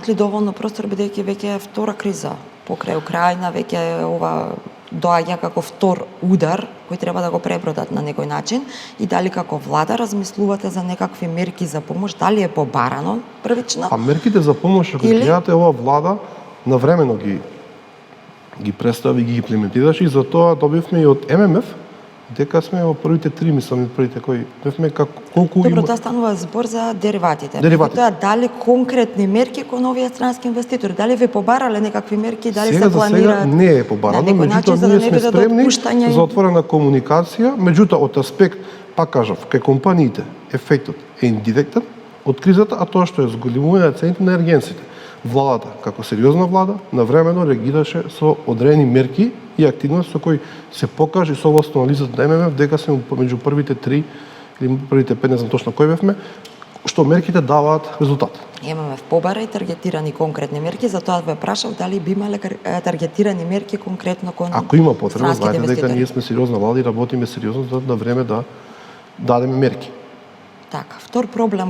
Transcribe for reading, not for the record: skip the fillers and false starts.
Ли доволно простор бидејќи веќе е втора криза покрај Украина, веќе ова доаѓа како втор удар кој треба да го пребродат на некој начин, и дали како влада размислувате за некакви мерки за помош, дали е побарано првично? А мерките за помош кои гледате ова влада навремено ги представи, ги имплементираше, и затоа добивме и од ММФ дека сме во првите 3, мислам, првите кои бевме колку Добро, има... тоа станува збор за дериватите. Дериватите. Тоа дали конкретни мерки кон овие странски инвеститори, дали ве побарале некакви мерки, дали сега, се планираат? Сега не е побарано, меѓутоа за да ние не сме биде до спремни отпуштања за отворена комуникација, меѓутоа од аспект, пак кажав, кај компаниите ефектот е индиректен од кризата, а тоа што е зголемување на цените на енергенсите. Владата, како сериозна влада, навремено реагираше со одредени мерки и активности со кои се покажи согласно анализата на ММФ дека сме меѓу првите 3 или првите 5, не знам точно кој бевме, што мерките даваат резултат. ММФ побара и таргетирани конкретни мерки, затоа ве прашав дали би имале таргетирани мерки конкретно кон Ако има потреба, странските знаете дека инвеститори. ние сме сериозна влада и работиме сериозно за на време да дадеме мерки. Така, втор проблем